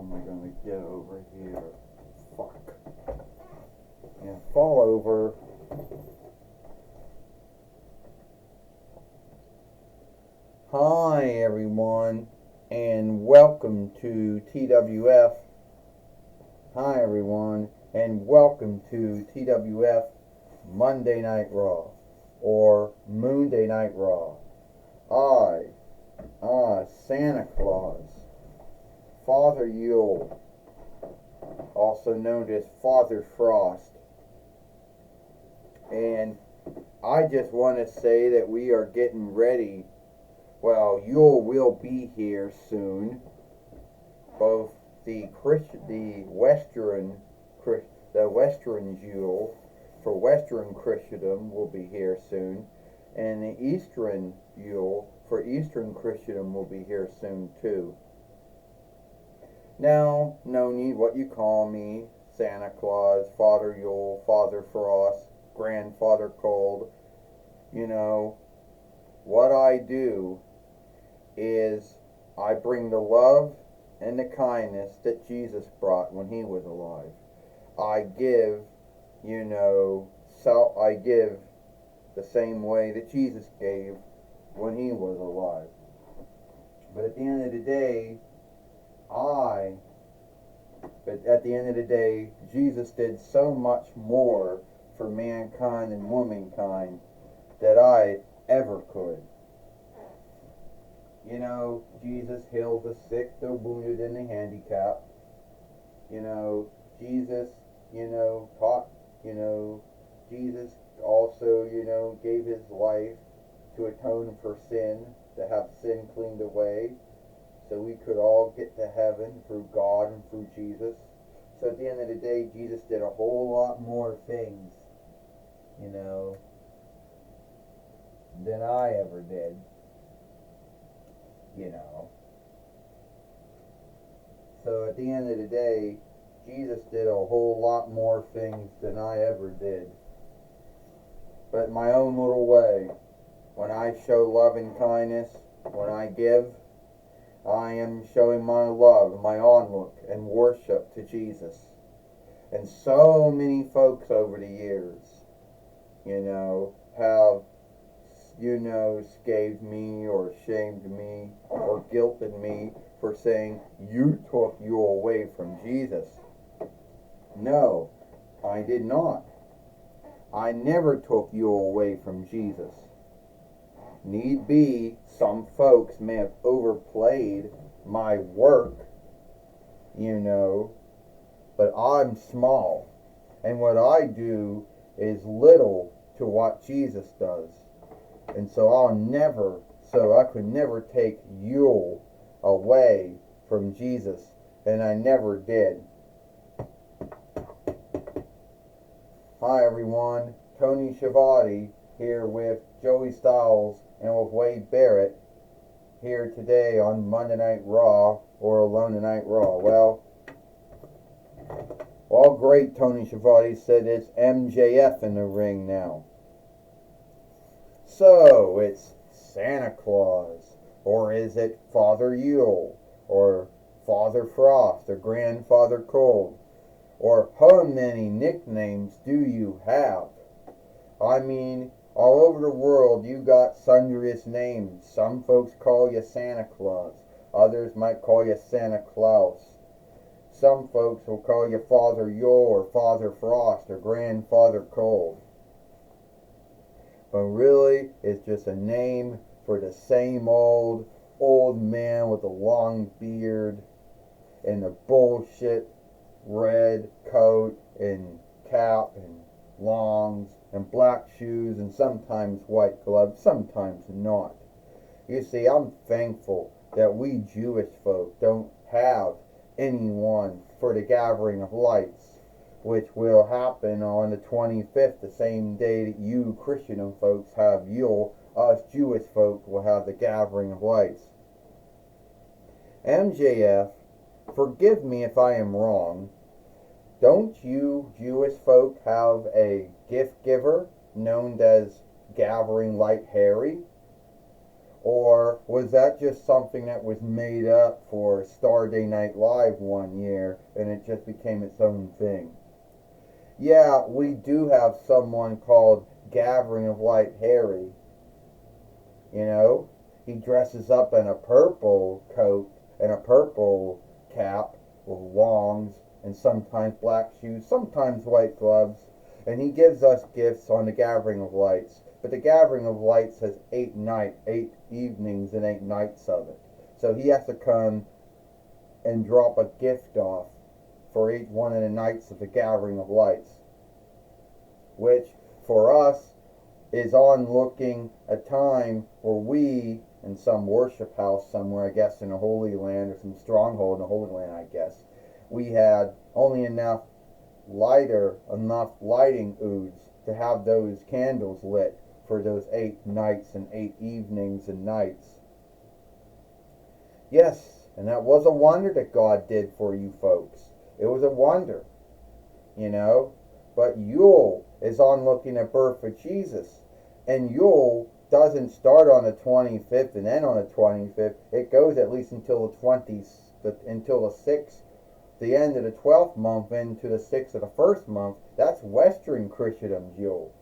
am I going to get over here? Fuck. Yeah, fall over. Hi, everyone, and welcome to TWF. Hi, everyone, and welcome to TWF Monday Night Raw, or Moonday Night Raw. Santa Claus, Father Yule, also known as Father Frost, and I just want to say that we are getting ready. Well, Yule will be here soon. Both the Western Yule for Western Christendom will be here soon, and the Eastern Yule for Eastern Christendom will be here soon too. Now, no need what you call me, Santa Claus, Father Yule, Father Frost, Grandfather Cold. You know, what I do is I bring the love and the kindness that Jesus brought when he was alive. I give, I give the same way that Jesus gave when he was alive. But at the end of the day, Jesus did so much more for mankind and womankind that I ever could. Jesus healed the sick, the wounded, and the handicapped. Jesus, taught, Jesus also, gave his life to atone for sin, to have sin cleaned away, so we could all get to heaven through God and through Jesus. So at the end of the day, Jesus did a whole lot more things, than I ever did. So at the end of the day, Jesus did a whole lot more things than I ever did. But in my own little way, when I show love and kindness, when I give, I am showing my love, my onlook, and worship to Jesus. And so many folks over the years, have scathed me or shamed me or guilted me for saying, you took you away from Jesus. No, I did not. I never took you away from Jesus. Need be, some folks may have overplayed my work, but I'm small. And what I do is little to what Jesus does. And so I could never take you away from Jesus, and I never did. Hi everyone, Tony Schiavone here with Joey Styles and with Wade Barrett here today on Monday Night Raw, or Alone Tonight Raw. Well, great, Tony Schiavone said it's MJF in the ring now. So, it's Santa Claus, or is it Father Yule, or Father Frost, or Grandfather Cold, or how many nicknames do you have? I mean, all over the world you got sundriest names. Some folks call you Santa Claus, others might call you Santa Claus. Some folks will call you Father Yule, or Father Frost, or Grandfather Cold. But really, it's just a name for the same old man with a long beard and the bullshit red coat and cap and longs and black shoes and sometimes white gloves, sometimes not. You see, I'm thankful that we Jewish folk don't have anyone for the Gathering of Lights, which will happen on the 25th, the same day that you Christian folks have Yule. Us Jewish folk will have the Gathering of Lights. MJF, forgive me if I am wrong, don't you Jewish folk have a gift giver known as Gathering Light Harry? Or was that just something that was made up for Saturday Night Live one year and it just became its own thing? Yeah, we do have someone called Gathering of Light Harry. You know, he dresses up in a purple coat and a purple cap with longs and sometimes black shoes, sometimes white gloves, and he gives us gifts on the Gathering of Lights. But the Gathering of Lights has 8 evenings and 8 nights of it. So he has to come and drop a gift off for each one of the nights of the Gathering of Lights, which for us is on looking a time where we, in some worship house somewhere, I guess in the Holy Land, or some stronghold in the Holy Land, I guess, we had only enough lighting oods to have those candles lit for those 8 nights and 8 evenings and nights. Yes, and that was a wonder that God did for you folks. It was a wonder, you know. But Yule is on looking at birth of Jesus. And Yule doesn't start on the 25th and end on the 25th. It goes at least until until the 6th, the end of the 12th month into the 6th of the 1st month. That's Western Christendom's Yule.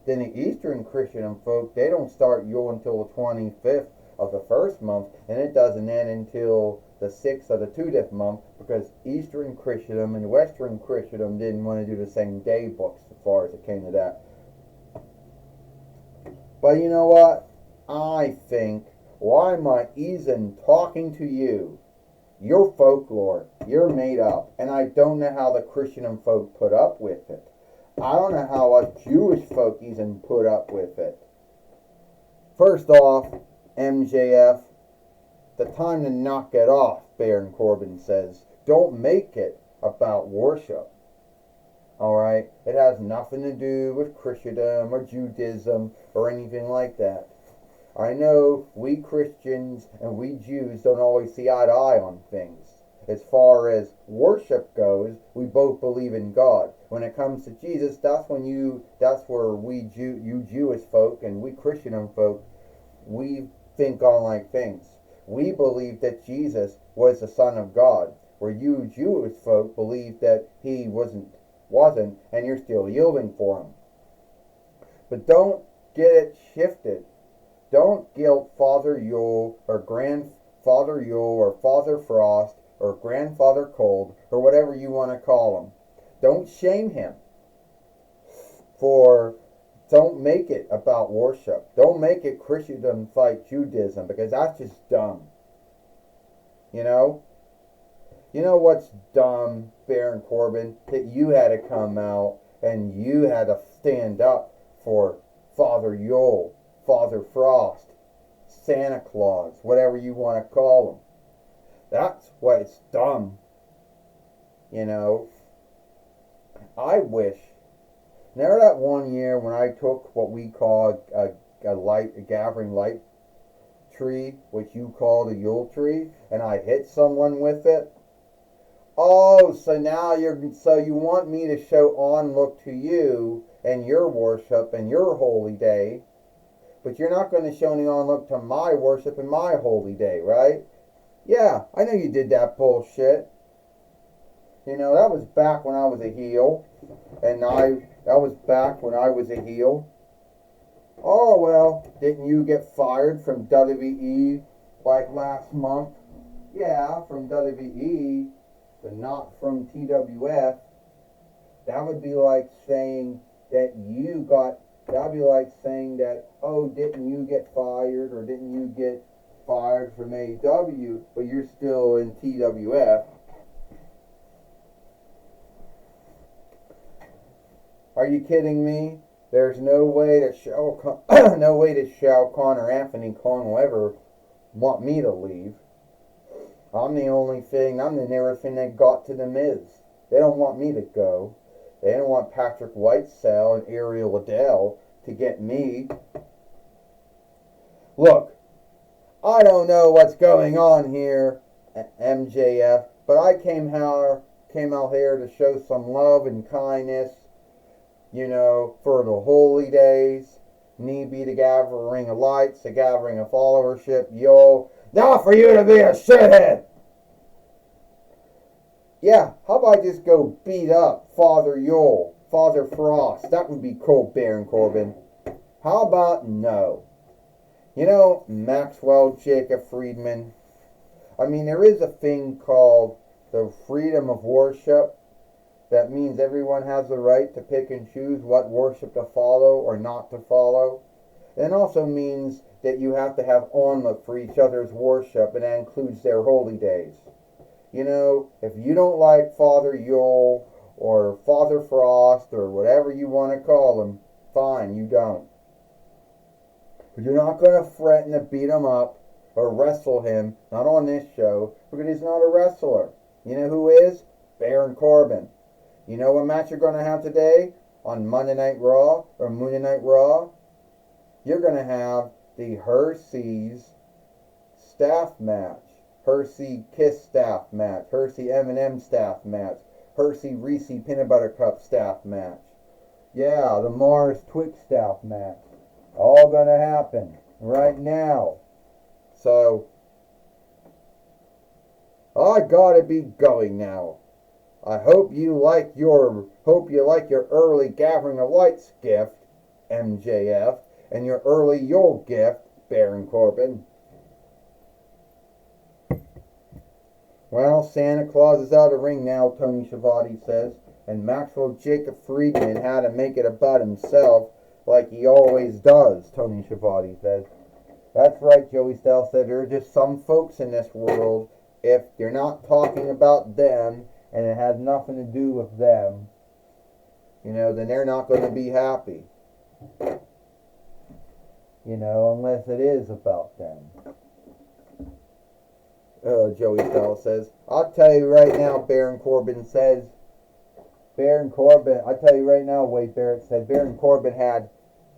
Then the Eastern Christendom folk, they don't start Yule until the 25th of the 1st month, and it doesn't end until the 6th of the 20th month, because Eastern Christendom and Western Christendom didn't want to do the same day books as far as it came to that. But you know what? I think, why am I even talking to you? You're folklore. You're made up. And I don't know how the Christian folk put up with it. I don't know how us Jewish folk even put up with it. First off, MJF, the time to knock it off, Baron Corbin says. Don't make it about worship. Alright? It has nothing to do with Christendom or Judaism or anything like that. I know we Christians and we Jews don't always see eye to eye on things. As far as worship goes, we both believe in God. When it comes to Jesus, that's where you Jewish folk and we Christian folk, we think on like things. We believe that Jesus was the Son of God, where you Jewish folk believe that he wasn't, and you're still yielding for him. But don't get it shifted. Don't guilt Father Yule or Grandfather Yule or Father Frost or Grandfather Cold or whatever you want to call him. Don't shame him. Don't make it about worship. Don't make it Christendom fight Judaism, because that's just dumb. You know? You know what's dumb, Baron Corbin? That you had to come out and you had to stand up for Father Yule, Father Frost, Santa Claus, whatever you want to call him. That's why it's dumb. You know? I wish. Remember that one year when I took what we call a gathering light tree, which you called a Yule tree, and I hit someone with it? Oh, so now you want me to show onlook to you and your worship and your holy day, but you're not going to show any onlook to my worship and my holy day, right? Yeah, I know you did that bullshit. You know, that was back when I was a heel, that was back when I was a heel. Oh, well, didn't you get fired from WWE like last month? Yeah, from WWE, but not from TWF. That would be like saying that oh, didn't you get fired, or didn't you get fired from AEW, but you're still in TWF. Are you kidding me? There's no way that Shao Kahn or Anthony Khan will ever want me to leave. I'm the nearest thing they got to The Miz. They don't want me to go. They don't want Patrick Whitesell and Ariel Liddell to get me. Look, I don't know what's going on here at MJF, but I came out here to show some love and kindness, you know, for the holy days. Need be the gathering of lights, the gathering of followership, yo. Not for you to be a shithead! Yeah, how about I just go beat up Father Yule, Father Frost? That would be cool, Baron Corbin. How about no? You know, Maxwell Jacob Friedman, I mean, there is a thing called the freedom of worship. That means everyone has the right to pick and choose what worship to follow or not to follow. It also means that you have to have onlook for each other's worship, and that includes their holy days. You know, if you don't like Father Yule or Father Frost or whatever you want to call him, fine, you don't. But you're not going to threaten to beat him up or wrestle him, not on this show, because he's not a wrestler. You know who is? Baron Corbin. You know what match you're going to have today on Monday Night Raw or Monday Night Raw? You're going to have the Hershey's staff match. Hershey Kiss staff match. Hershey M&M staff match. Hershey Reese Peanut Butter Cup staff match. Yeah, the Mars Twix staff match. All going to happen right now. So, I gotta be going now. I hope you like your early Gathering of Lights gift, MJF, and your early Yule gift, Baron Corbin. Well, Santa Claus is out of the ring now, Tony Schiavone says, and Maxwell Jacob Friedman had to make it about himself like he always does, Tony Schiavone says. That's right, Joey Styles said. There are just some folks in this world, if you're not talking about them and it has nothing to do with them, you know, then they're not going to be happy. You know, unless it is about them. Joey Styles says. I'll tell you right now, Baron Corbin says. I'll tell you right now, Wade Barrett said, Baron Corbin had,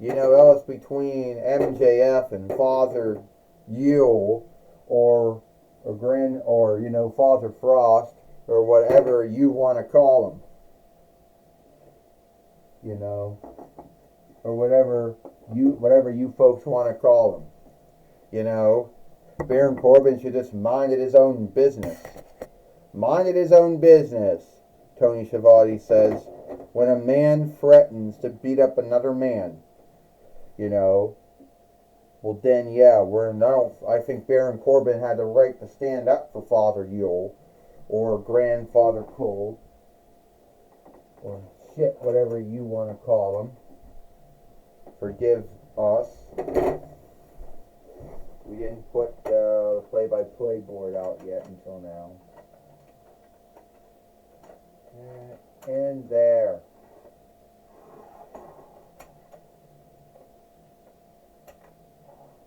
you know, else between MJF and Father Yule or you know, Father Frost or whatever you want to call him. You know, or whatever you folks want to call him. You know, Baron Corbin should just minded his own business. Minded his own business, Tony Schiavone says, when a man threatens to beat up another man. You know, well then, yeah, I think Baron Corbin had the right to stand up for Father Yule, or Grandfather Cold, or shit, whatever you want to call him. Forgive us. We didn't put the play-by-play board out yet until now. And there.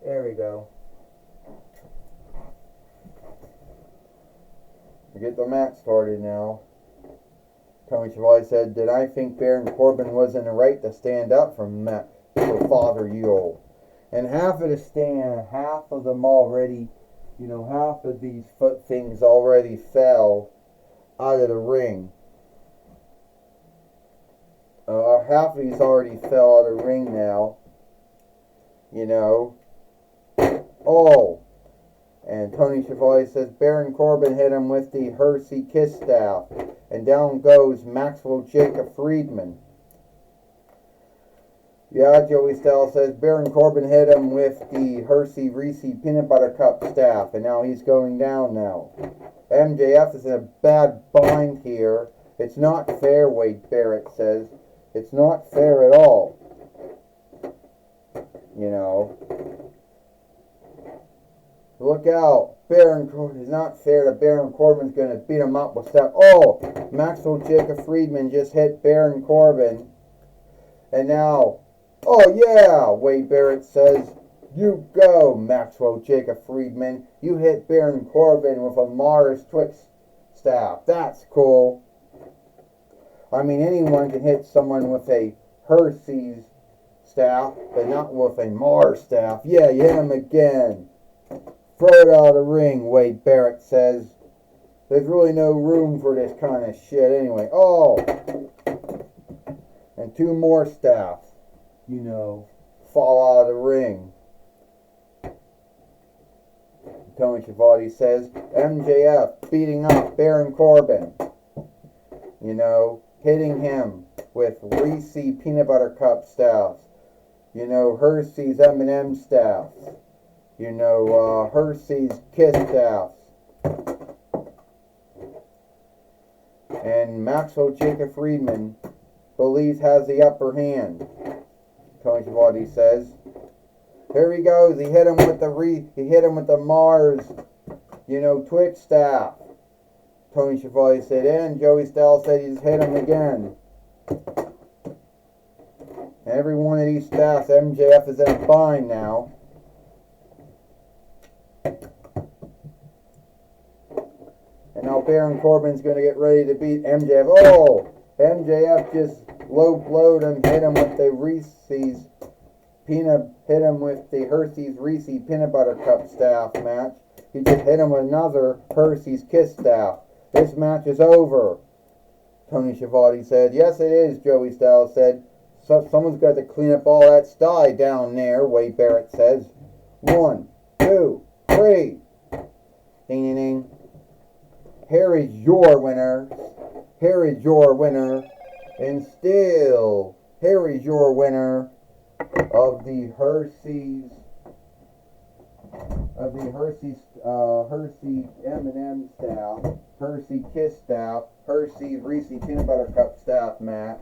There we go. We get the match started now. Tony Schiavone said, did I think Baron Corbin was in the right to stand up for Father Yule? And half of them already, you know, half of these foot things already fell out of the ring. Half of these already fell out of the ring now. You know. Oh. And Tony Schiavone says Baron Corbin hit him with the Hershey Kiss staff. And down goes Maxwell Jacob Friedman. Yeah, Joey Styles says Baron Corbin hit him with the Hershey Reese Peanut Butter Cup staff. And now he's going down now. MJF is in a bad bind here. It's not fair, Wade Barrett says. It's not fair at all. You know. Look out. Baron Corbin. It's not fair that Baron Corbin's going to beat him up with stuff. Oh, Maxwell Jacob Friedman just hit Baron Corbin. And now, oh yeah, Wade Barrett says, you go, Maxwell Jacob Friedman. You hit Baron Corbin with a Mars Twix staff. That's cool. I mean, anyone can hit someone with a Hershey's staff, but not with a Mars staff. Yeah, you hit him again. Throw it out of the ring, Wade Barrett says. There's really no room for this kind of shit anyway. Oh! And two more staffs. You know, fall out of the ring. Tony Schiavone says MJF beating up Baron Corbin. You know, hitting him with Reese peanut butter cup staffs. You know, Hershey's M&M staffs. You know, Hershey's Kiss staffs. And Maxwell Jacob Friedman believes has the upper hand. Tony Schiavone says. Here he goes. He hit him with the Mars, you know, Twitch staff. Tony Schiavone said, and Joey Styles said he just hit him again. Every one of these staffs, MJF is in a bind now. And now Baron Corbin's going to get ready to beat MJF. Oh, MJF just low blowed him, hit him with the hit him with the Hershey's Reese peanut butter cup staff match. He just hit him with another Hershey's Kiss staff. This match is over, Tony Schiavone said. Yes, it is, Joey Styles said. So someone's got to clean up all that sty down there, Wade Barrett says. 1, 2, 3. Ding, ding, ding. Here is your winner. Here is your winner. And still, here is your winner of the Hershey M&M staff, Hershey Kiss staff, Hershey Reese peanut butter cup staff match.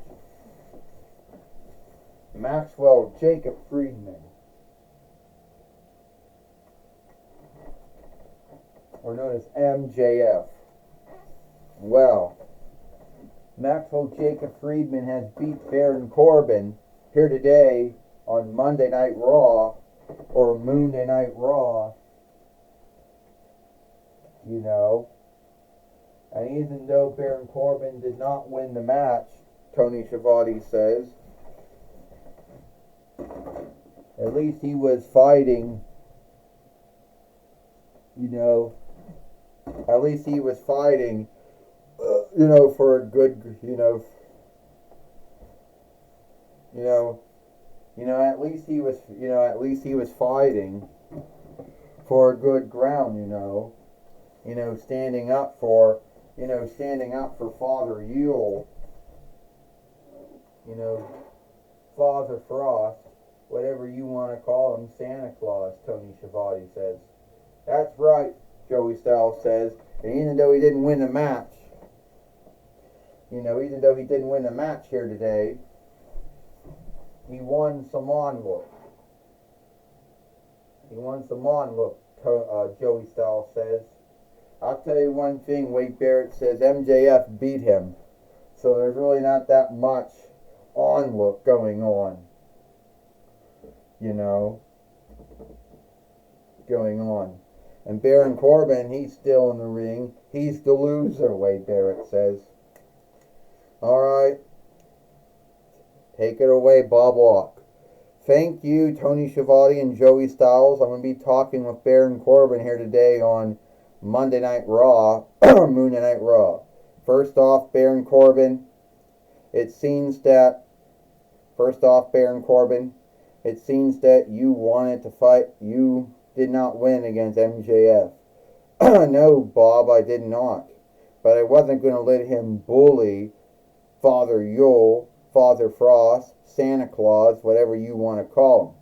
Maxwell Jacob Friedman, or known as MJF. Well, Maxwell Jacob Friedman has beat Baron Corbin here today on Monday Night Raw, or Monday Night Raw, you know. And even though Baron Corbin did not win the match, Tony Schiavone says, at least he was fighting, you know, at least he was fighting, you know, for a good, at least he was fighting for a good ground, standing up for Father Yule, Father Frost, whatever you want to call him, Santa Claus, Tony Schiavone says. That's right, Joey Styles says. And even though he didn't win the match, here today, he won some onlook. Joey Styles says. I'll tell you one thing, Wade Barrett says MJF beat him. So there's really not that much onlook going on. And Baron Corbin, he's still in the ring. He's the loser, Wade Barrett says. Alright. Take it away, Bob Walk. Thank you, Tony Schiavone and Joey Styles. I'm going to be talking with Baron Corbin here today on Monday Night Raw, or Monday Night Raw. First off, Baron Corbin, it seems that you wanted to fight. You did not win against MJF. No, Bob, I did not. But I wasn't going to let him bully Father Yule, Father Frost, Santa Claus, whatever you want to call him.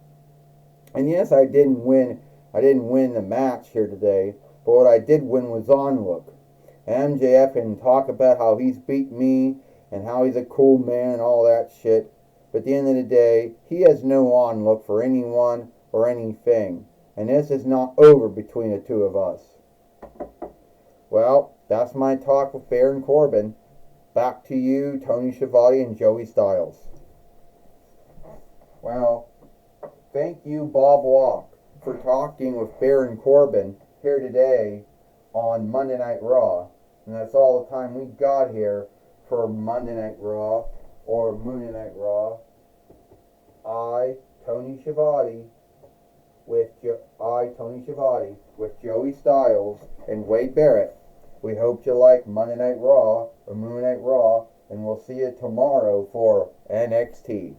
And yes, I didn't win the match here today, but what I did win was onlook. MJF can talk about how he's beat me and how he's a cool man and all that shit. But at the end of the day, he has no onlook for anyone or anything. And this is not over between the two of us. Well, that's my talk with Baron Corbin. Back to you, Tony Schiavone and Joey Styles. Well, thank you, Bob Walk, for talking with Baron Corbin here today on Monday Night Raw. And that's all the time we got here for Monday Night Raw or Monday Night Raw. I, Tony Schiavone, with Joey Styles and Wade Barrett. We hope you like Monday Night Raw or Monday Night Raw, and we'll see you tomorrow for NXT.